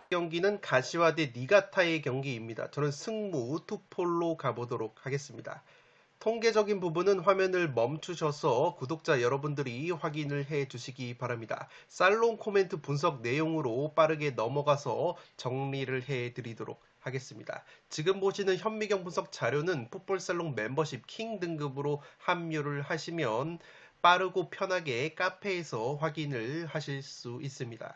경기는 가시와 대 니가타의 경기입니다. 저는 승무 투폴로 가보도록 하겠습니다. 통계적인 부분은 화면을 멈추셔서 구독자 여러분들이 확인을 해 주시기 바랍니다. 살롱 코멘트 분석 내용으로 빠르게 넘어가서 정리를 해 드리도록 하겠습니다. 지금 보시는 현미경 분석 자료는 풋볼살롱 멤버십 킹 등급으로 합류를 하시면 빠르고 편하게 카페에서 확인을 하실 수 있습니다.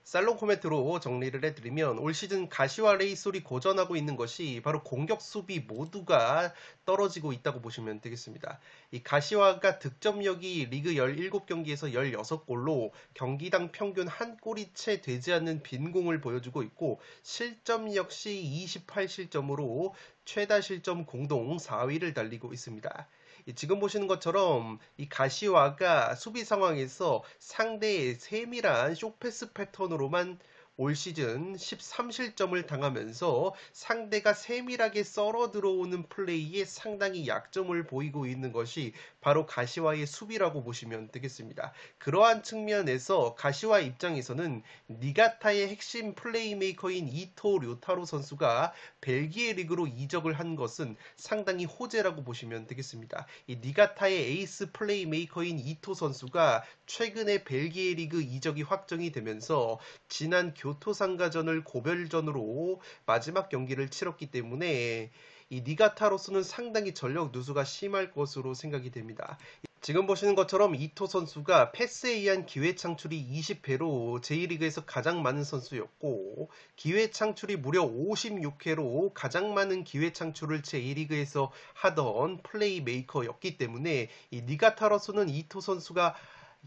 살롱 코멘트로 정리를 해드리면 올 시즌 가시와 레이솔이 고전하고 있는 것이 바로 공격 수비 모두가 떨어지고 있다고 보시면 되겠습니다. 이 가시와가 득점력이 리그 17경기에서 16골로 경기당 평균 한 골이 채 되지 않는 빈공을 보여주고 있고 실점 역시 28실점으로 최다 실점 공동 4위를 달리고 있습니다. 지금 보시는 것처럼 이 가시와가 수비 상황에서 상대의 세밀한 쇼패스 패턴으로만 올 시즌 13실점을 당하면서 상대가 세밀하게 썰어 들어오는 플레이에 상당히 약점을 보이고 있는 것이 바로 가시와의 수비라고 보시면 되겠습니다. 그러한 측면에서 가시와 입장에서는 니가타의 핵심 플레이메이커인 이토 료타로 선수가 벨기에 리그로 이적을 한 것은 상당히 호재라고 보시면 되겠습니다. 이 니가타의 에이스 플레이메이커인 이토 선수가 최근에 벨기에 리그 이적이 확정이 되면서 지난 교토상가전을 고별전으로 마지막 경기를 치렀기 때문에 이 니가타로서는 상당히 전력 누수가 심할 것으로 생각이 됩니다. 지금 보시는 것처럼 이토 선수가 패스에 의한 기회 창출이 20회로 J리그에서 가장 많은 선수였고 기회 창출이 무려 56회로 가장 많은 기회 창출을 J리그에서 하던 플레이메이커였기 때문에 이 니가타로서는 이토 선수가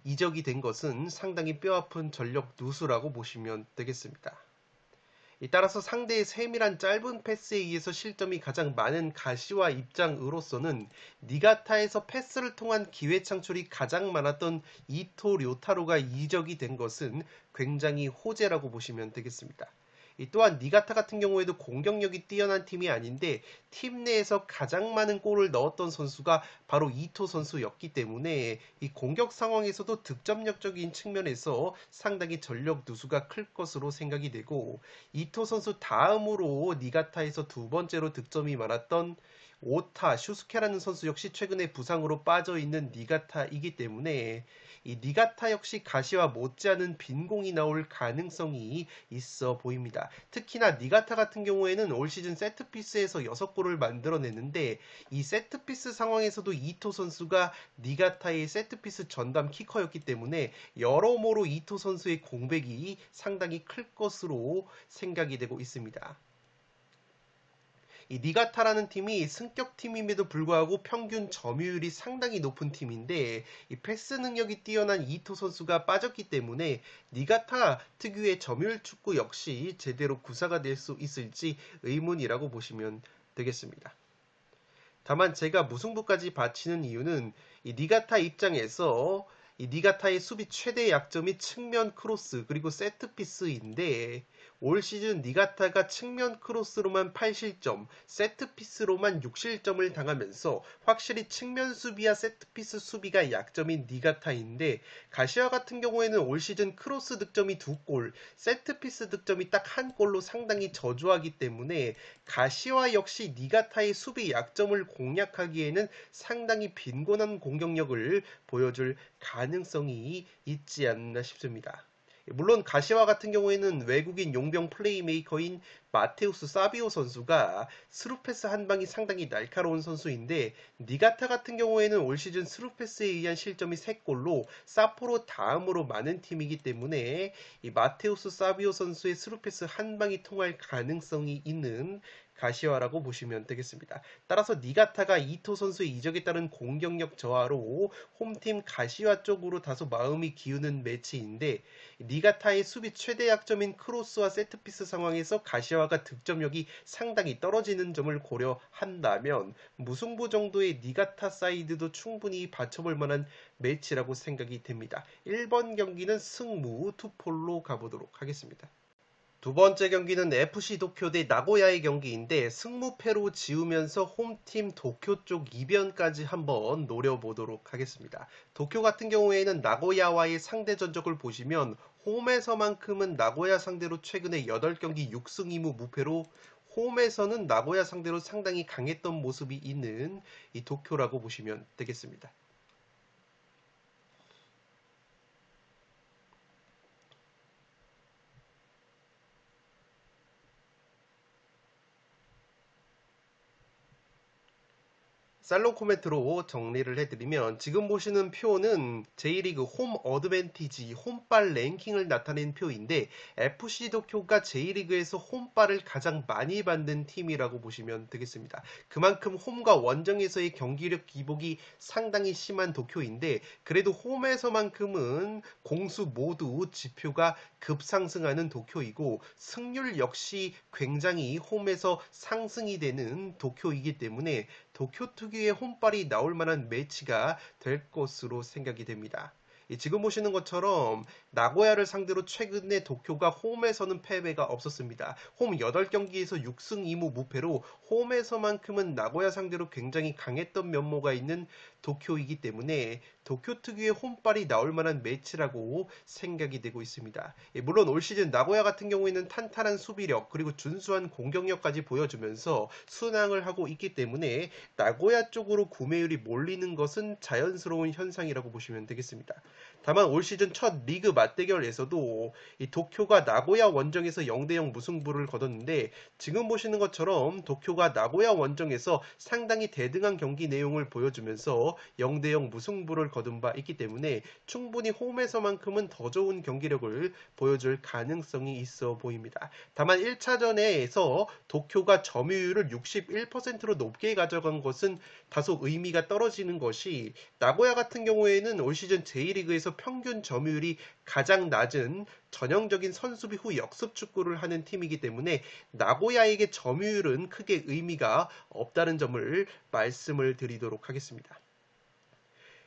이적이 된 것은 상당히 뼈아픈 전력 누수라고 보시면 되겠습니다. 따라서 상대의 세밀한 짧은 패스에 의해서 실점이 가장 많은 가시와 입장으로서는 니가타에서 패스를 통한 기회 창출이 가장 많았던 이토 료타로가 이적이 된 것은 굉장히 호재라고 보시면 되겠습니다. 또한 니가타 같은 경우에도 공격력이 뛰어난 팀이 아닌데 팀 내에서 가장 많은 골을 넣었던 선수가 바로 이토 선수였기 때문에 이 공격 상황에서도 득점력적인 측면에서 상당히 전력 누수가 클 것으로 생각이 되고 이토 선수 다음으로 니가타에서 두 번째로 득점이 많았던 오타 슈스케라는 선수 역시 최근에 부상으로 빠져있는 니가타이기 때문에 이 니가타 역시 가시와 못지않은 빈공이 나올 가능성이 있어 보입니다. 특히나 니가타 같은 경우에는 올 시즌 세트피스에서 6골을 만들어냈는데 이 세트피스 상황에서도 이토 선수가 니가타의 세트피스 전담 키커였기 때문에 여러모로 이토 선수의 공백이 상당히 클 것으로 생각이 되고 있습니다. 이 니가타라는 팀이 승격팀임에도 불구하고 평균 점유율이 상당히 높은 팀인데 이 패스 능력이 뛰어난 이토 선수가 빠졌기 때문에 니가타 특유의 점유율 축구 역시 제대로 구사가 될 수 있을지 의문이라고 보시면 되겠습니다. 다만 제가 무승부까지 바치는 이유는 이 니가타 입장에서 이 니가타의 수비 최대 약점이 측면 크로스 그리고 세트피스인데 올 시즌 니가타가 측면 크로스로만 8실점, 세트피스로만 6실점을 당하면서 확실히 측면 수비와 세트피스 수비가 약점인 니가타인데 가시아 같은 경우에는 올 시즌 크로스 득점이 2골, 세트피스 득점이 딱 1골로 상당히 저조하기 때문에 가시와 역시 니가타의 수비 약점을 공략하기에는 상당히 빈곤한 공격력을 보여줄 가능성이 있지 않나 싶습니다. 물론 가시와 같은 경우에는 외국인 용병 플레이메이커인 마테우스 사비오 선수가 스루패스 한 방이 상당히 날카로운 선수인데 니가타 같은 경우에는 올 시즌 스루패스에 의한 실점이 3골로 사포로 다음으로 많은 팀이기 때문에 이 마테우스 사비오 선수의 스루패스 한 방이 통할 가능성이 있는 가시와라고 보시면 되겠습니다. 따라서 니가타가 이토 선수의 이적에 따른 공격력 저하로 홈팀 가시와 쪽으로 다소 마음이 기우는 매치인데 니가타의 수비 최대 약점인 크로스와 세트피스 상황에서 가시와가 득점력이 상당히 떨어지는 점을 고려한다면 무승부 정도의 니가타 사이드도 충분히 받쳐볼 만한 매치라고 생각이 됩니다. 1번 경기는 승무 투폴로 가보도록 하겠습니다. 두 번째 경기는 FC 도쿄 대 나고야의 경기인데 승무패로 지우면서 홈팀 도쿄 쪽 이변까지 한번 노려보도록 하겠습니다. 도쿄 같은 경우에는 나고야와의 상대 전적을 보시면 홈에서만큼은 나고야 상대로 최근에 8경기 6승 2무 무패로 홈에서는 나고야 상대로 상당히 강했던 모습이 있는 이 도쿄라고 보시면 되겠습니다. 살롱 코멘트로 정리를 해드리면 지금 보시는 표는 J리그 홈 어드밴티지 홈발 랭킹을 나타낸 표인데 FC 도쿄가 J리그에서 홈발을 가장 많이 받는 팀이라고 보시면 되겠습니다. 그만큼 홈과 원정에서의 경기력 기복이 상당히 심한 도쿄인데 그래도 홈에서만큼은 공수 모두 지표가 급상승하는 도쿄이고 승률 역시 굉장히 홈에서 상승이 되는 도쿄이기 때문에 도쿄 특유의 홈발이 나올 만한 매치가 될 것으로 생각이 됩니다. 지금 보시는 것처럼 나고야를 상대로 최근에 도쿄가 홈에서는 패배가 없었습니다. 홈 8경기에서 6승 2무 무패로 홈에서만큼은 나고야 상대로 굉장히 강했던 면모가 있는 도쿄이기 때문에 도쿄 특유의 홈발이 나올 만한 매치라고 생각이 되고 있습니다. 물론 올 시즌 나고야 같은 경우에는 탄탄한 수비력 그리고 준수한 공격력까지 보여주면서 순항을 하고 있기 때문에 나고야 쪽으로 구매율이 몰리는 것은 자연스러운 현상이라고 보시면 되겠습니다. 다만 올 시즌 첫 리그 맞대결에서도 이 도쿄가 나고야 원정에서 0대0 무승부를 거뒀는데 지금 보시는 것처럼 도쿄가 나고야 원정에서 상당히 대등한 경기 내용을 보여주면서 0대0 무승부를 거둔 바 있기 때문에 충분히 홈에서만큼은 더 좋은 경기력을 보여줄 가능성이 있어 보입니다. 다만 1차전에서 도쿄가 점유율을 61%로 높게 가져간 것은 다소 의미가 떨어지는 것이 나고야 같은 경우에는 올 시즌 J리그에서 평균 점유율이 가장 낮은 전형적인 선수비 후 역습 축구를 하는 팀이기 때문에 나고야에게 점유율은 크게 의미가 없다는 점을 말씀을 드리도록 하겠습니다.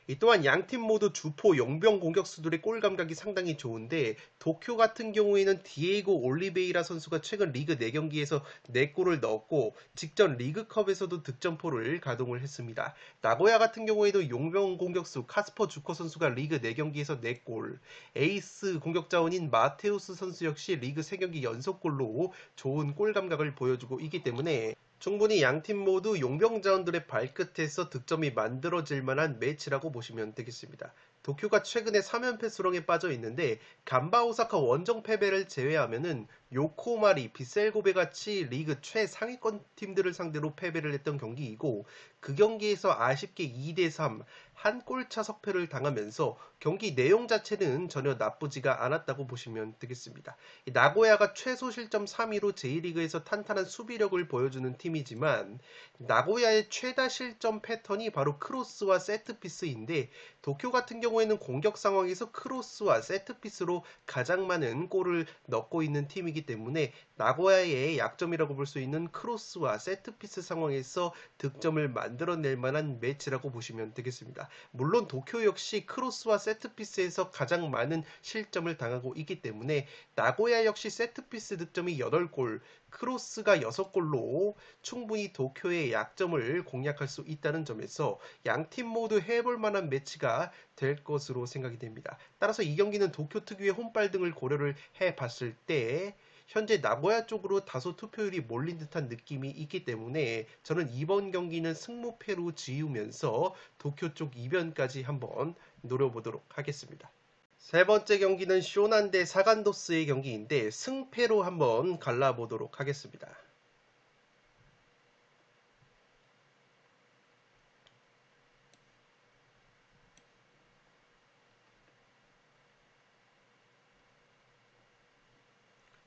이 또한 양팀 모두 주포 용병 공격수들의 골 감각이 상당히 좋은데 도쿄 같은 경우에는 디에이고 올리베이라 선수가 최근 리그 4경기에서 4골을 넣었고 직전 리그컵에서도 득점포를 가동을 했습니다. 나고야 같은 경우에도 용병 공격수 카스퍼 주커 선수가 리그 4경기에서 4골, 에이스 공격자원인 마테우스 선수 역시 리그 3경기 연속골로 좋은 골 감각을 보여주고 있기 때문에 충분히 양팀 모두 용병자원들의 발끝에서 득점이 만들어질 만한 매치라고 보시면 되겠습니다. 도쿄가 최근에 3연패 수렁에 빠져 있는데 간바 오사카 원정 패배를 제외하면은 요코마리, 비셀고베 같이 리그 최상위권 팀들을 상대로 패배를 했던 경기이고 그 경기에서 아쉽게 2대3 한 골차 석패를 당하면서 경기 내용 자체는 전혀 나쁘지가 않았다고 보시면 되겠습니다. 나고야가 최소 실점 3위로 J리그에서 탄탄한 수비력을 보여주는 팀이지만 나고야의 최다 실점 패턴이 바로 크로스와 세트피스인데 도쿄 같은 경우에는 공격 상황에서 크로스와 세트피스로 가장 많은 골을 넣고 있는 팀이기 때문에 나고야의 약점이라고 볼 수 있는 크로스와 세트피스 상황에서 득점을 만들어낼 만한 매치라고 보시면 되겠습니다. 물론 도쿄 역시 크로스와 세트피스에서 가장 많은 실점을 당하고 있기 때문에 나고야 역시 세트피스 득점이 8골, 크로스가 6골로 충분히 도쿄의 약점을 공략할 수 있다는 점에서 양팀 모두 해볼 만한 매치가 될 것으로 생각이 됩니다. 따라서 이 경기는 도쿄 특유의 홈발 등을 고려를 해봤을 때 현재 나고야 쪽으로 다소 투표율이 몰린 듯한 느낌이 있기 때문에 저는 이번 경기는 승무패로 지우면서 도쿄 쪽 이변까지 한번 노려보도록 하겠습니다. 세 번째 경기는 쇼난 대 사간도스의 경기인데 승패로 한번 갈라보도록 하겠습니다.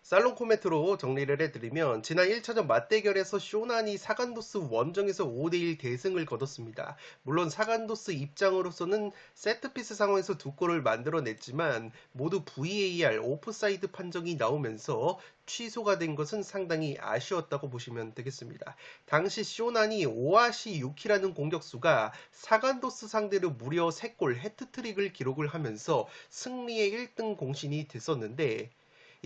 살롱 코멘트로 정리를 해드리면 지난 1차전 맞대결에서 쇼난이 사간도스 원정에서 5대1 대승을 거뒀습니다. 물론 사간도스 입장으로서는 세트피스 상황에서 2골을 만들어냈지만 모두 VAR 오프사이드 판정이 나오면서 취소가 된 것은 상당히 아쉬웠다고 보시면 되겠습니다. 당시 쇼난이 오아시 유키라는 공격수가 사간도스 상대로 무려 3골 해트트릭을 기록을 하면서 승리의 1등 공신이 됐었는데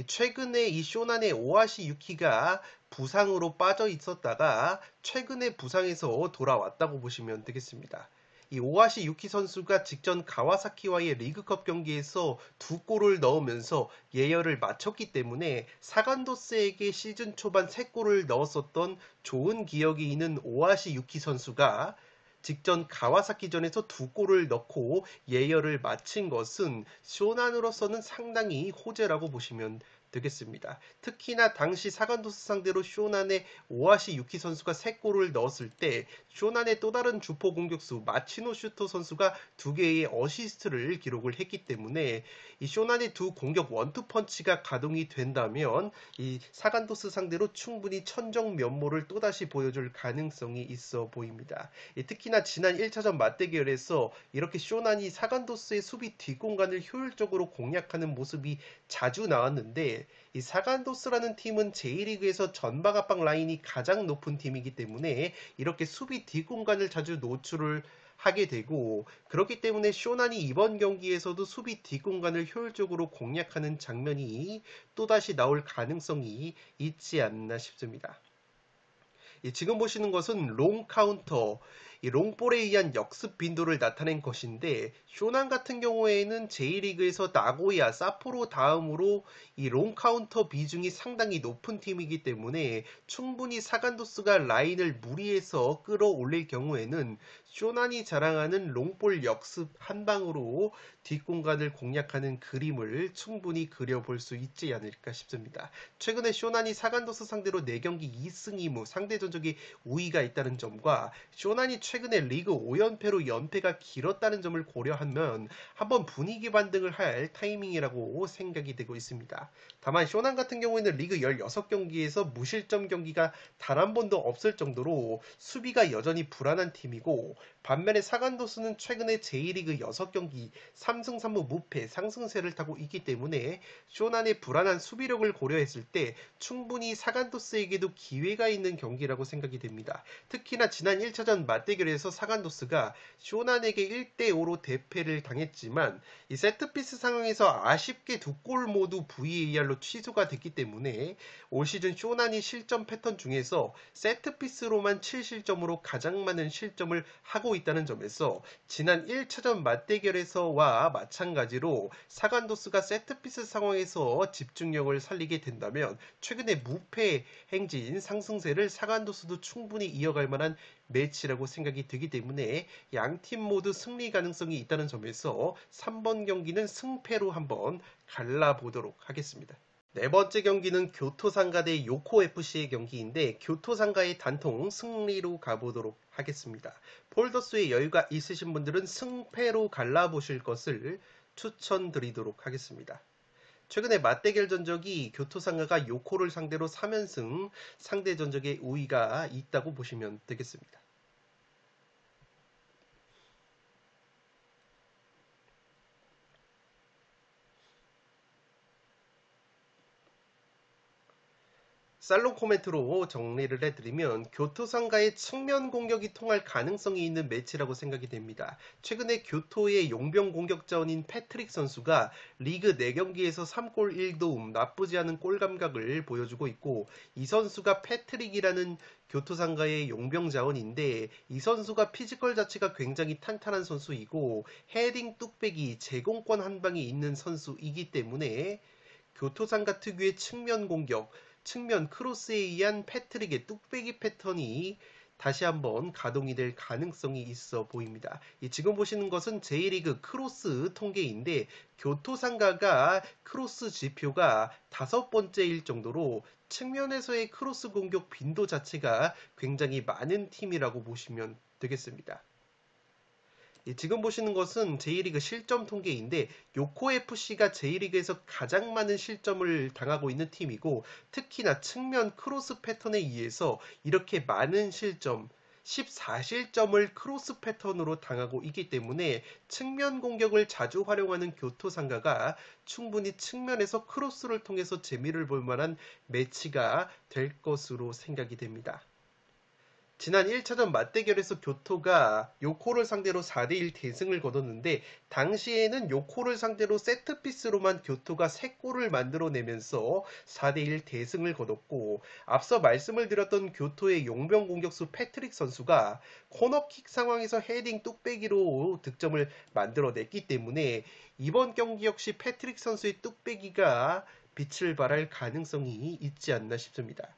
최근에 이 쇼난의 오하시 유키가 부상으로 빠져 있었다가 최근에 부상에서 돌아왔다고 보시면 되겠습니다. 이 오하시 유키 선수가 직전 가와사키와의 리그컵 경기에서 두 골을 넣으면서 예열을 마쳤기 때문에 사간도스에게 시즌 초반 세 골을 넣었었던 좋은 기억이 있는 오하시 유키 선수가 직전 가와사키전에서 두 골을 넣고 예열을 마친 것은 쇼난으로서는 상당히 호재라고 보시면 되겠습니다. 특히나 당시 사간도스 상대로 쇼난의 오하시 유키 선수가 3골을 넣었을 때 쇼난의 또 다른 주포 공격수 마치노 슈토 선수가 2개의 어시스트를 기록을 했기 때문에 이 쇼난의 두 공격 원투펀치가 가동이 된다면 이 사간도스 상대로 충분히 천정 면모를 또다시 보여줄 가능성이 있어 보입니다. 특히나 지난 1차전 맞대결에서 이렇게 쇼난이 사간도스의 수비 뒷공간을 효율적으로 공략하는 모습이 자주 나왔는데 이 사간도스라는 팀은 J리그에서 전방 압박 라인이 가장 높은 팀이기 때문에 이렇게 수비 뒷공간을 자주 노출을 하게 되고 그렇기 때문에 쇼난이 이번 경기에서도 수비 뒷공간을 효율적으로 공략하는 장면이 또다시 나올 가능성이 있지 않나 싶습니다. 지금 보시는 것은 롱 카운터, 이 롱볼에 의한 역습 빈도를 나타낸 것인데 쇼난 같은 경우에는 J리그에서 나고야, 사포로 다음으로 이 롱 카운터 비중이 상당히 높은 팀이기 때문에 충분히 사간도스가 라인을 무리해서 끌어올릴 경우에는 쇼난이 자랑하는 롱볼 역습 한 방으로 뒷공간을 공략하는 그림을 충분히 그려볼 수 있지 않을까 싶습니다. 최근에 쇼난이 사간도스 상대로 4경기 2승 2무 상대 전적에 우위가 있다는 점과 쇼난이 최근에 리그 5연패로 연패가 길었다는 점을 고려하면 한번 분위기 반등을 할 타이밍이라고 생각이 되고 있습니다. 다만 쇼난 같은 경우에는 리그 16경기에서 무실점 경기가 단 한 번도 없을 정도로 수비가 여전히 불안한 팀이고 반면에 사간도스는 최근에 J리그 6경기 3승 3무 무패 상승세를 타고 있기 때문에 쇼난의 불안한 수비력을 고려했을 때 충분히 사간도스에게도 기회가 있는 경기라고 생각이 됩니다. 특히나 지난 1차전 맞대결에서 사간도스가 쇼난에게 1대5로 대패를 당했지만 이 세트피스 상황에서 아쉽게 두 골 모두 VAR로 취소가 됐기 때문에 올 시즌 쇼난이 실점 패턴 중에서 세트피스로만 7실점으로 가장 많은 실점을 하고 있다는 점에서 지난 1차전 맞대결에서와 마찬가지로 사간도스가 세트피스 상황에서 집중력을 살리게 된다면 최근에 무패 행진 상승세를 사간도스도 충분히 이어갈 만한 매치라고 생각이 되기 때문에 양팀 모두 승리 가능성이 있다는 점에서 3번 경기는 승패로 한번 갈라보도록 하겠습니다. 네 번째 경기는 교토상가 대 요코FC의 경기인데 교토상가의 단통 승리로 가보도록 하겠습니다. 폴더스에 여유가 있으신 분들은 승패로 갈라보실 것을 추천드리도록 하겠습니다. 최근에 맞대결 전적이 교토상가가 요코를 상대로 3연승, 상대 전적에 우위가 있다고 보시면 되겠습니다. 살롱 코멘트로 정리를 해드리면 교토상가의 측면 공격이 통할 가능성이 있는 매치라고 생각이 됩니다. 최근에 교토의 용병 공격자원인 패트릭 선수가 리그 4경기에서 3골 1도움 나쁘지 않은 골 감각을 보여주고 있고 이 선수가 패트릭이라는 교토상가의 용병 자원인데 이 선수가 피지컬 자체가 굉장히 탄탄한 선수이고 헤딩 뚝배기 제공권 한 방이 있는 선수이기 때문에 교토상가 특유의 측면 공격 측면 크로스에 의한 패트릭의 뚝배기 패턴이 다시 한번 가동이 될 가능성이 있어 보입니다. 지금 보시는 것은 J리그 크로스 통계인데 교토상가가 크로스 지표가 5번째일 정도로 측면에서의 크로스 공격 빈도 자체가 굉장히 많은 팀이라고 보시면 되겠습니다. 지금 보시는 것은 J리그 실점 통계인데 요코FC가 J리그에서 가장 많은 실점을 당하고 있는 팀이고 특히나 측면 크로스 패턴에 의해서 이렇게 많은 실점 14실점을 크로스 패턴으로 당하고 있기 때문에 측면 공격을 자주 활용하는 교토상가가 충분히 측면에서 크로스를 통해서 재미를 볼 만한 매치가 될 것으로 생각이 됩니다. 지난 1차전 맞대결에서 교토가 요코를 상대로 4대1 대승을 거뒀는데 당시에는 요코를 상대로 세트피스로만 교토가 3골을 만들어내면서 4대1 대승을 거뒀고 앞서 말씀을 드렸던 교토의 용병 공격수 패트릭 선수가 코너킥 상황에서 헤딩 뚝배기로 득점을 만들어냈기 때문에 이번 경기 역시 패트릭 선수의 뚝배기가 빛을 발할 가능성이 있지 않나 싶습니다.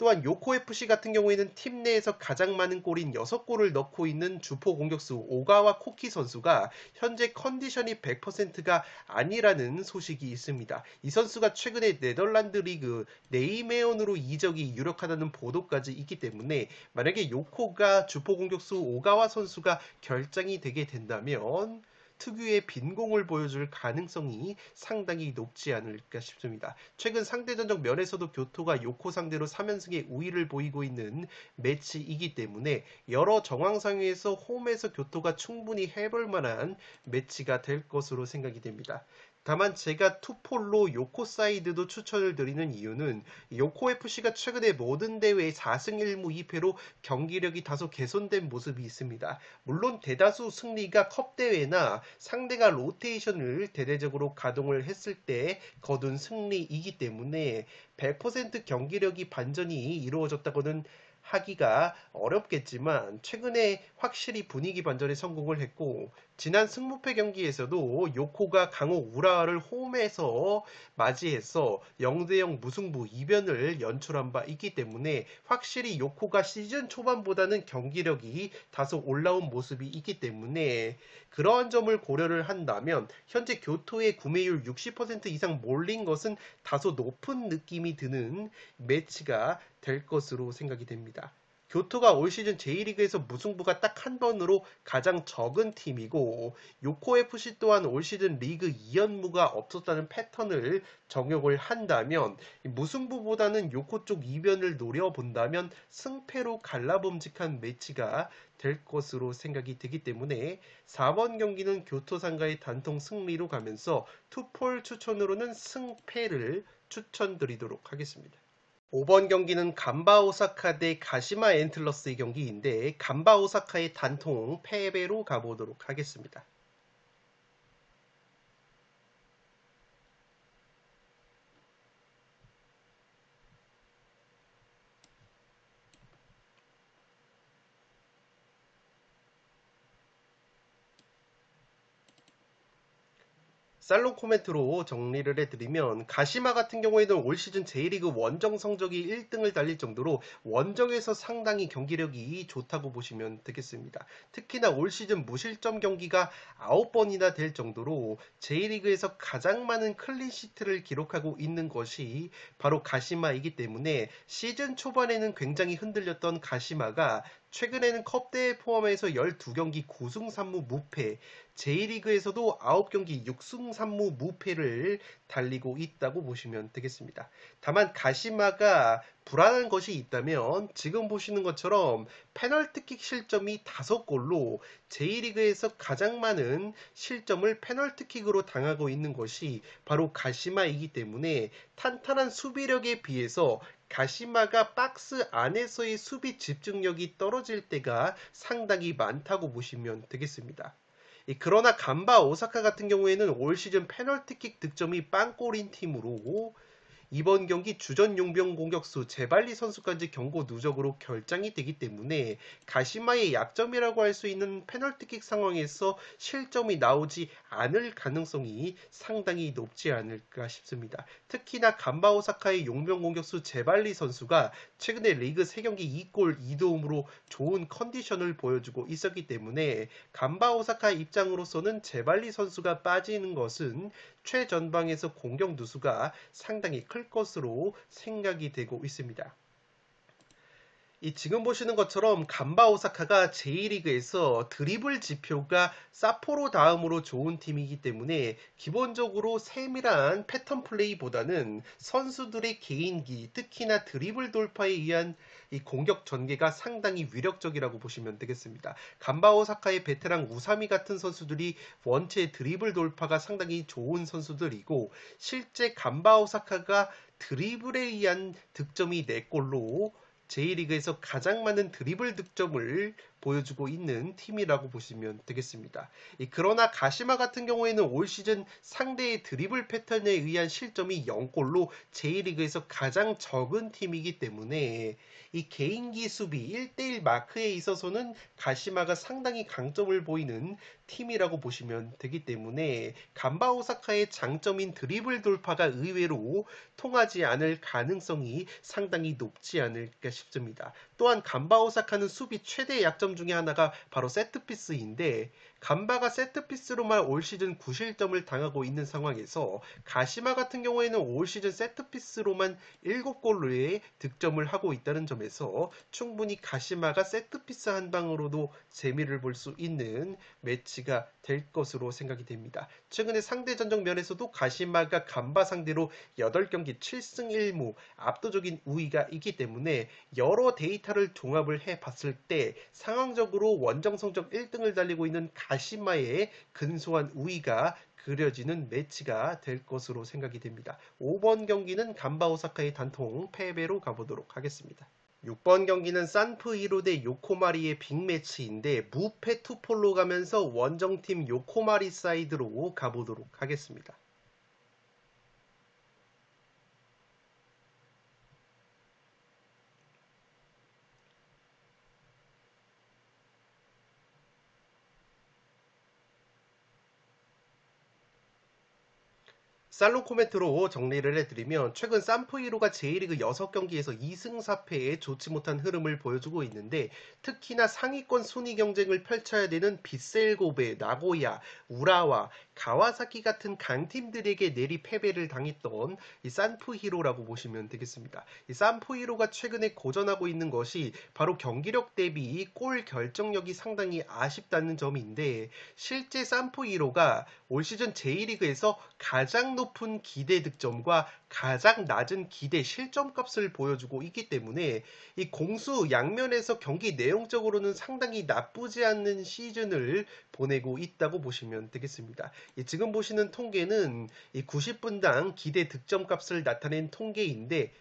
또한 요코FC 같은 경우에는 팀 내에서 가장 많은 골인 6골을 넣고 있는 주포 공격수 오가와 코키 선수가 현재 컨디션이 100%가 아니라는 소식이 있습니다. 이 선수가 최근에 네덜란드 리그 네이메온으로 이적이 유력하다는 보도까지 있기 때문에 만약에 요코가 주포 공격수 오가와 선수가 결장이 되게 된다면 특유의 빈공을 보여줄 가능성이 상당히 높지 않을까 싶습니다. 최근 상대전적 면에서도 교토가 요코 상대로 3연승의 우위를 보이고 있는 매치이기 때문에 여러 정황상에서 홈에서 교토가 충분히 해볼 만한 매치가 될 것으로 생각이 됩니다. 다만 제가 투폴로 요코 사이드도 추천을 드리는 이유는 요코FC가 최근에 모든 대회 4승 1무 2패로 경기력이 다소 개선된 모습이 있습니다. 물론 대다수 승리가 컵대회나 상대가 로테이션을 대대적으로 가동을 했을 때 거둔 승리이기 때문에 100% 경기력이 반전이 이루어졌다고는 하기가 어렵겠지만 최근에 확실히 분위기 반전에 성공을 했고 지난 승무패 경기에서도 요코가 강호 우라와를 홈에서 맞이해서 0대0 무승부 이변을 연출한 바 있기 때문에 확실히 요코가 시즌 초반보다는 경기력이 다소 올라온 모습이 있기 때문에 그러한 점을 고려를 한다면 현재 교토의 구매율 60% 이상 몰린 것은 다소 높은 느낌이 드는 매치가 될 것으로 생각이 됩니다. 교토가 올 시즌 J리그에서 무승부가 딱 한 번으로 가장 적은 팀이고 요코FC 또한 올 시즌 리그 2연무가 없었다는 패턴을 적용을 한다면 무승부보다는 요코 쪽 이변을 노려본다면 승패로 갈라범직한 매치가 될 것으로 생각이 되기 때문에 4번 경기는 교토상가의 단통 승리로 가면서 투폴 추천으로는 승패를 추천드리도록 하겠습니다. 5번 경기는 간바 오사카 대 가시마 엔틀러스의 경기인데 간바 오사카의 단통 패배로 가보도록 하겠습니다. 살롱 코멘트로 정리를 해드리면 가시마 같은 경우에는 올 시즌 J리그 원정 성적이 1등을 달릴 정도로 원정에서 상당히 경기력이 좋다고 보시면 되겠습니다. 특히나 올 시즌 무실점 경기가 9번이나 될 정도로 J리그에서 가장 많은 클린시트를 기록하고 있는 것이 바로 가시마이기 때문에 시즌 초반에는 굉장히 흔들렸던 가시마가 최근에는 컵대회 포함해서 12경기 9승 3무 무패, J리그에서도 9경기 6승 3무 무패를 달리고 있다고 보시면 되겠습니다. 다만 가시마가 불안한 것이 있다면 지금 보시는 것처럼 페널티킥 실점이 5골로 J리그에서 가장 많은 실점을 페널티킥으로 당하고 있는 것이 바로 가시마이기 때문에 탄탄한 수비력에 비해서 가시마가 박스 안에서의 수비 집중력이 떨어질 때가 상당히 많다고 보시면 되겠습니다. 그러나 간바 오사카 같은 경우에는 올 시즌 페널티킥 득점이 빵골인 팀으로 이번 경기 주전 용병 공격수 제발리 선수까지 경고 누적으로 결장이 되기 때문에 가시마의 약점이라고 할 수 있는 페널티킥 상황에서 실점이 나오지 않을 가능성이 상당히 높지 않을까 싶습니다. 특히나 간바 오사카의 용병 공격수 제발리 선수가 최근에 리그 3경기 2골 2도움으로 좋은 컨디션을 보여주고 있었기 때문에 간바 오사카 입장으로서는 제발리 선수가 빠지는 것은 최전방에서 공격 누수가 상당히 클 것으로 생각이 되고 있습니다. 지금 보시는 것처럼 간바 오사카가 J리그에서 드리블 지표가 사포로 다음으로 좋은 팀이기 때문에 기본적으로 세밀한 패턴 플레이보다는 선수들의 개인기, 특히나 드리블 돌파에 의한 이 공격 전개가 상당히 위력적이라고 보시면 되겠습니다. 간바 오사카의 베테랑 우사미 같은 선수들이 원체 드리블 돌파가 상당히 좋은 선수들이고 실제 간바 오사카가 드리블에 의한 득점이 4골로 J리그에서 가장 많은 드리블 득점을 보여주고 있는 팀이라고 보시면 되겠습니다. 그러나 가시마 같은 경우에는 올 시즌 상대의 드리블 패턴에 의한 실점이 0골로 J리그에서 가장 적은 팀이기 때문에 이 개인기 수비 1대1 마크에 있어서는 가시마가 상당히 강점을 보이는 팀이라고 보시면 되기 때문에 간바 오사카의 장점인 드리블 돌파가 의외로 통하지 않을 가능성이 상당히 높지 않을까 싶습니다. 또한 간바 오사카는 수비 최대 약점 중에 하나가 바로 세트피스인데 간바가 세트피스로만 올 시즌 9실점을 당하고 있는 상황에서 가시마 같은 경우에는 올 시즌 세트피스로만 7골의 득점을 하고 있다는 점에서 충분히 가시마가 세트피스 한 방으로도 재미를 볼 수 있는 매치가 될 것으로 생각이 됩니다. 최근에 상대 전적 면에서도 가시마가 간바 상대로 8경기 7승 1무 압도적인 우위가 있기 때문에 여러 데이터를 종합을 해봤을 때 상황적으로 원정 성적 1등을 달리고 있는 가시마의 근소한 우위가 그려지는 매치가 될 것으로 생각이 됩니다. 5번 경기는 간바 오사카의 단통 패배로 가보도록 하겠습니다. 6번 경기는 산프 히로 대 요코마리의 빅매치인데 무패 투폴로 가면서 원정팀 요코마리 사이드로 가보도록 하겠습니다. 살롱 코멘트로 정리를 해드리면 최근 산프히로가 J리그 6경기에서 2승 4패에 좋지 못한 흐름을 보여주고 있는데 특히나 상위권 순위 경쟁을 펼쳐야 되는 빗셀고베, 나고야, 우라와, 가와사키 같은 강팀들에게 내리 패배를 당했던 이 산프히로라고 보시면 되겠습니다. 이 산프히로가 최근에 고전하고 있는 것이 바로 경기력 대비 골 결정력이 상당히 아쉽다는 점인데 실제 산프히로가 올 시즌 J리그에서 가장 높은 기대 득점과 가장 낮은 기대 실점값을 보여주고 있기 때문에 이 공수 양면에서 경기 내용적으로는 상당히 나쁘지 않는 시즌을 보내고 있다고 보시면 되겠습니다. 지금 보시는 통계는 이 90분당 기대 득점값을 나타낸 통계인데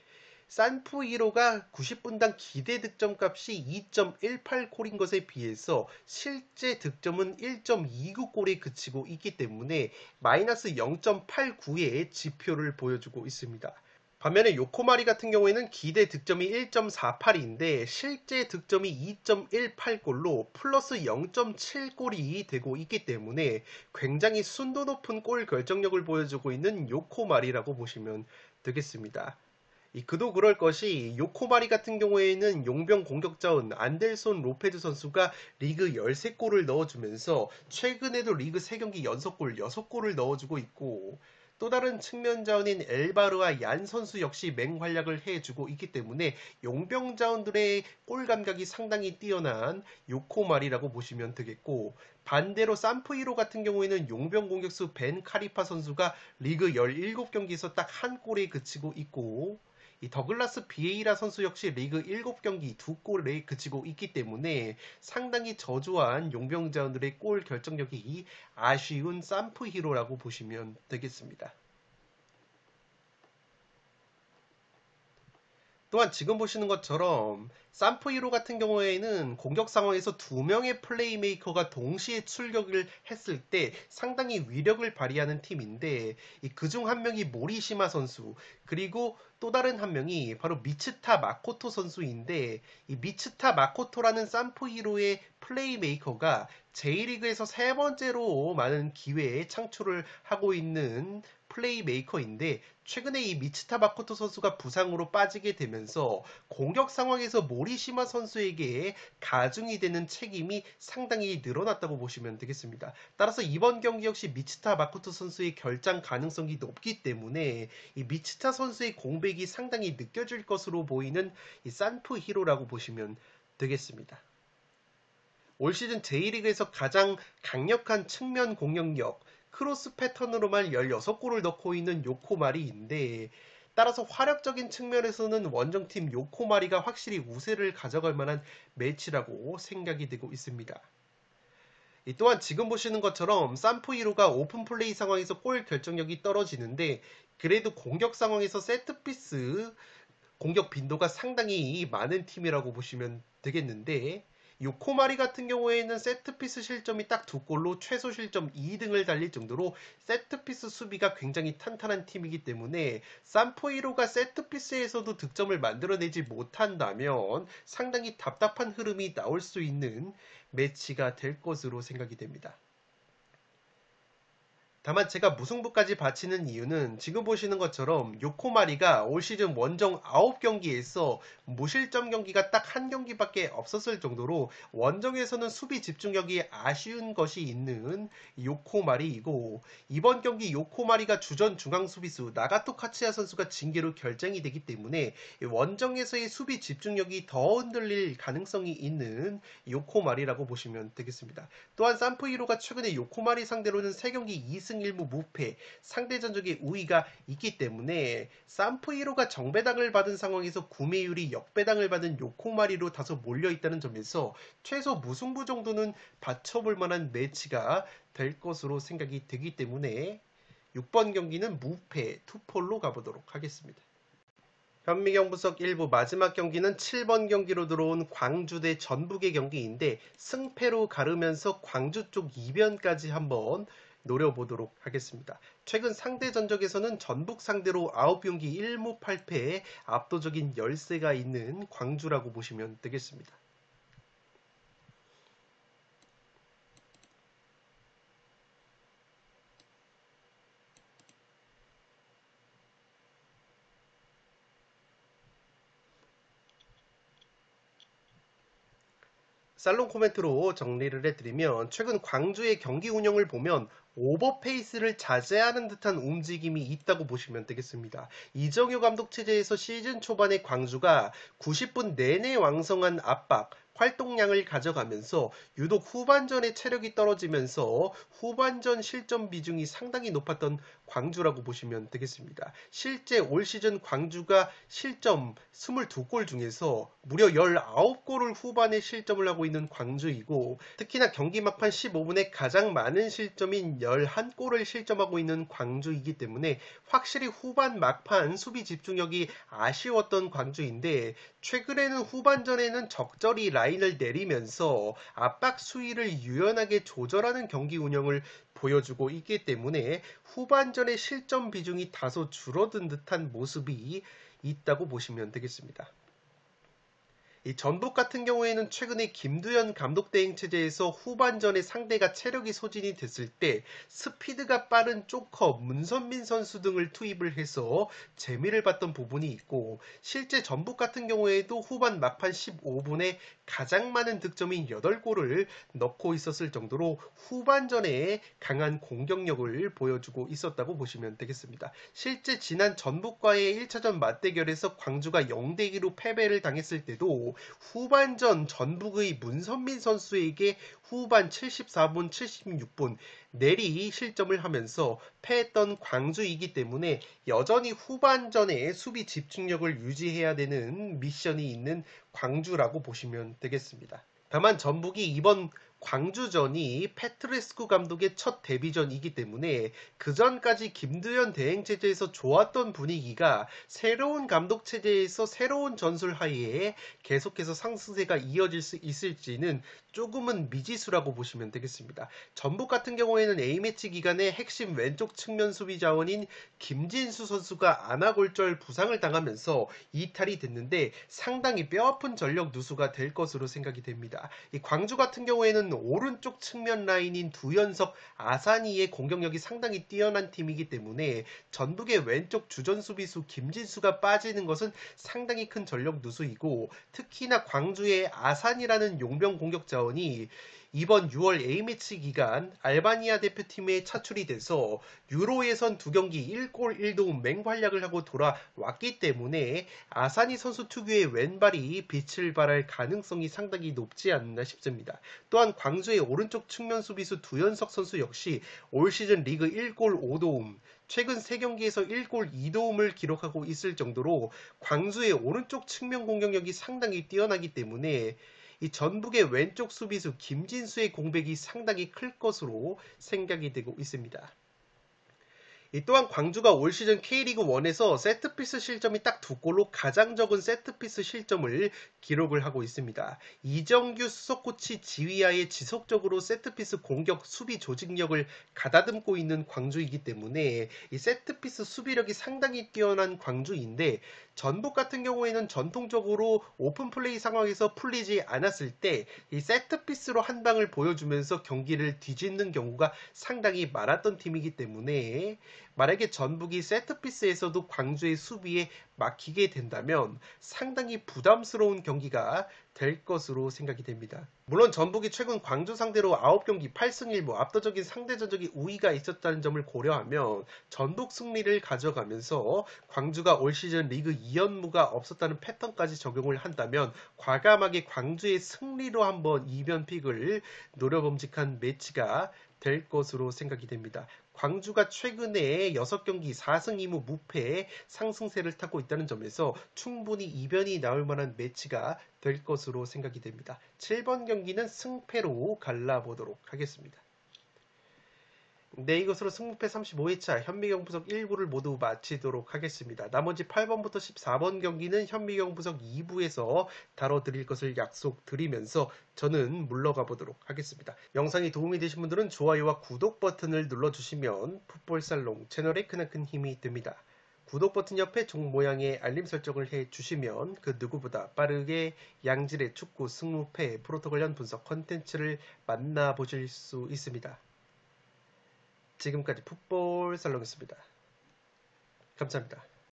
산프히로가 90분당 기대 득점값이 2.18골인 것에 비해서 실제 득점은 1.29골에 그치고 있기 때문에 마이너스 0.89의 지표를 보여주고 있습니다. 반면에 요코마리 같은 경우에는 기대 득점이 1.48인데 실제 득점이 2.18골로 플러스 0.7골이 되고 있기 때문에 굉장히 순도 높은 골 결정력을 보여주고 있는 요코마리라고 보시면 되겠습니다. 그도 그럴 것이 요코마리 같은 경우에는 용병 공격자원 안델손 로페즈 선수가 리그 13골을 넣어주면서 최근에도 리그 3경기 연속골 6골을 넣어주고 있고 또 다른 측면 자원인 엘바르와 얀 선수 역시 맹활약을 해주고 있기 때문에 용병 자원들의 골 감각이 상당히 뛰어난 요코마리라고 보시면 되겠고 반대로 산프히로 같은 경우에는 용병 공격수 벤 카리파 선수가 리그 17경기에서 딱 한 골에 그치고 있고 이 더글라스 비에이라 선수 역시 리그 7경기 2골에 그치고 있기 때문에 상당히 저조한 용병자원들의 골 결정력이 아쉬운 산프히로라고 보시면 되겠습니다. 또한 지금 보시는 것처럼 산프히로 같은 경우에는 공격 상황에서 2명의 플레이메이커가 동시에 출격을 했을 때 상당히 위력을 발휘하는 팀인데 그중 한 명이 모리시마 선수 그리고 또 다른 한 명이 바로 미츠타 마코토 선수인데 이 미츠타 마코토라는 산프히로의 플레이메이커가 J리그에서 세 번째로 많은 기회에 창출을 하고 있는 플레이메이커인데 최근에 이 미츠타 마코토 선수가 부상으로 빠지게 되면서 공격 상황에서 모리시마 선수에게 가중이 되는 책임이 상당히 늘어났다고 보시면 되겠습니다. 따라서 이번 경기 역시 미츠타 마코토 선수의 결장 가능성이 높기 때문에 이 미츠타 선수의 공백이 상당히 느껴질 것으로 보이는 이 산프히로라고 보시면 되겠습니다. 올 시즌 J리그에서 가장 강력한 측면 공격력, 크로스 패턴으로만 16골을 넣고 있는 요코마리인데 따라서 화력적인 측면에서는 원정팀 요코마리가 확실히 우세를 가져갈 만한 매치라고 생각이 되고 있습니다. 또한 지금 보시는 것처럼 산프히로가 오픈 플레이 상황에서 골 결정력이 떨어지는데 그래도 공격 상황에서 세트피스 공격 빈도가 상당히 많은 팀이라고 보시면 되겠는데, 요코마리 같은 경우에는 세트피스 실점이 딱 2골로 최소 실점 2등을 달릴 정도로 세트피스 수비가 굉장히 탄탄한 팀이기 때문에 산포이로가 세트피스에서도 득점을 만들어내지 못한다면 상당히 답답한 흐름이 나올 수 있는 매치가 될 것으로 생각이 됩니다. 다만 제가 무승부까지 바치는 이유는 지금 보시는 것처럼 요코마리가 올 시즌 원정 9경기에서 무실점 경기가 딱 한 경기밖에 없었을 정도로 원정에서는 수비 집중력이 아쉬운 것이 있는 요코마리이고, 이번 경기 요코마리가 주전 중앙 수비수 나가토 카츠야 선수가 징계로 결정이 되기 때문에 원정에서의 수비 집중력이 더 흔들릴 가능성이 있는 요코마리라고 보시면 되겠습니다. 또한 산포이로가 최근에 요코마리 상대로는 3경기 2승 1무 무패, 상대 전적의 우위가 있기 때문에 산포이로가 정배당을 받은 상황에서 구매율이 역배당을 받은 요코마리로 다소 몰려있다는 점에서 최소 무승부 정도는 받쳐볼 만한 매치가 될 것으로 생각이 되기 때문에 6번 경기는 무패 투폴로 가보도록 하겠습니다. 현미경 분석 1부 마지막 경기는 7번 경기로 들어온 광주 대 전북의 경기인데, 승패로 가르면서 광주 쪽 이변까지 한번 노려보도록 하겠습니다. 최근 상대 전적에서는 전북 상대로 9경기 1무 8패의 압도적인 열세가 있는 광주라고 보시면 되겠습니다. 살롱 코멘트로 정리를 해드리면, 최근 광주의 경기 운영을 보면 오버페이스를 자제하는 듯한 움직임이 있다고 보시면 되겠습니다. 이정효 감독 체제에서 시즌 초반에 광주가 90분 내내 왕성한 압박, 활동량을 가져가면서 유독 후반전에 체력이 떨어지면서 후반전 실점 비중이 상당히 높았던 광주라고 보시면 되겠습니다. 실제 올 시즌 광주가 실점 22골 중에서 무려 19골을 후반에 실점을 하고 있는 광주이고, 특히나 경기 막판 15분에 가장 많은 실점인 11골을 실점하고 있는 광주이기 때문에 확실히 후반 막판 수비 집중력이 아쉬웠던 광주인데, 최근에는 후반전에는 적절히 라인을 내리면서 압박 수위를 유연하게 조절하는 경기 운영을 보여주고 있기 때문에 후반전의 실점 비중이 다소 줄어든 듯한 모습이 있다고 보시면 되겠습니다. 이 전북 같은 경우에는 최근에 김두현 감독 대행 체제에서 후반전에 상대가 체력이 소진이 됐을 때 스피드가 빠른 조커, 문선민 선수 등을 투입을 해서 재미를 봤던 부분이 있고, 실제 전북 같은 경우에도 후반 막판 15분에 가장 많은 득점인 8골을 넣고 있었을 정도로 후반전에 강한 공격력을 보여주고 있었다고 보시면 되겠습니다. 실제 지난 전북과의 1차전 맞대결에서 광주가 0대2로 패배를 당했을 때도 후반전 전북의 문선민 선수에게 후반 74분, 76분 내리 실점을 하면서 패했던 광주이기 때문에 여전히 후반전에 수비 집중력을 유지해야 되는 미션이 있는 광주라고 보시면 되겠습니다. 다만 전북이 이번 광주전이 페트레스쿠 감독의 첫 데뷔전이기 때문에 그전까지 김두현 대행 체제에서 좋았던 분위기가 새로운 감독 체제에서 새로운 전술 하에 계속해서 상승세가 이어질 수 있을지는 조금은 미지수라고 보시면 되겠습니다. 전북 같은 경우에는 A매치 기간에 핵심 왼쪽 측면 수비 자원인 김진수 선수가 아나골절 부상을 당하면서 이탈이 됐는데 상당히 뼈아픈 전력 누수가 될 것으로 생각이 됩니다. 이 광주 같은 경우에는 오른쪽 측면 라인인 두현석, 아사니의 공격력이 상당히 뛰어난 팀이기 때문에 전북의 왼쪽 주전 수비수 김진수가 빠지는 것은 상당히 큰 전력 누수이고, 특히나 광주의 아산이라는 용병 공격 자원이 이번 6월 A매치 기간 알바니아 대표팀에 차출이 돼서 유로 예선 2경기 1골 1도움 맹활약을 하고 돌아왔기 때문에 아사니 선수 특유의 왼발이 빛을 발할 가능성이 상당히 높지 않나 싶습니다. 또한 광주의 오른쪽 측면 수비수 두현석 선수 역시 올 시즌 리그 1골 5도움, 최근 3경기에서 1골 2도움을 기록하고 있을 정도로 광주의 오른쪽 측면 공격력이 상당히 뛰어나기 때문에 이 전북의 왼쪽 수비수 김진수의 공백이 상당히 클 것으로 생각이 되고 있습니다. 또한 광주가 올 시즌 K리그 1에서 세트피스 실점이 딱 2골로 가장 적은 세트피스 실점을 기록을 하고 있습니다. 이정규 수석코치 지휘하에 지속적으로 세트피스 공격 수비 조직력을 가다듬고 있는 광주이기 때문에 이 세트피스 수비력이 상당히 뛰어난 광주인데, 전북 같은 경우에는 전통적으로 오픈 플레이 상황에서 풀리지 않았을 때 이 세트피스로 한 방을 보여주면서 경기를 뒤집는 경우가 상당히 많았던 팀이기 때문에, 만약에 전북이 세트피스에서도 광주의 수비에 막히게 된다면 상당히 부담스러운 경기가 될 것으로 생각이 됩니다. 물론 전북이 최근 광주 상대로 9경기 8승 1무 압도적인 상대전적인 우위가 있었다는 점을 고려하면 전북 승리를 가져가면서 광주가 올 시즌 리그 2연무가 없었다는 패턴까지 적용을 한다면 과감하게 광주의 승리로 한번 이변픽을 노려봄직한 매치가 될 것으로 생각이 됩니다. 광주가 최근에 6경기 4승 2무 무패 상승세를 타고 있다는 점에서 충분히 이변이 나올 만한 매치가 될 것으로 생각이 됩니다. 7번 경기는 승패로 갈라보도록 하겠습니다. 네, 이것으로 승무패 35회차 현미경부석 1부를 모두 마치도록 하겠습니다. 나머지 8번부터 14번 경기는 현미경부석 2부에서 다뤄드릴 것을 약속드리면서 저는 물러가 보도록 하겠습니다. 영상이 도움이 되신 분들은 좋아요와 구독 버튼을 눌러주시면 풋볼살롱 채널에 크나큰 힘이 됩니다. 구독 버튼 옆에 종 모양의 알림 설정을 해주시면 그 누구보다 빠르게 양질의 축구 승무패 프로토 관련 분석 컨텐츠를 만나보실 수 있습니다. 지금까지 풋볼 살롱이었습니다. 감사합니다.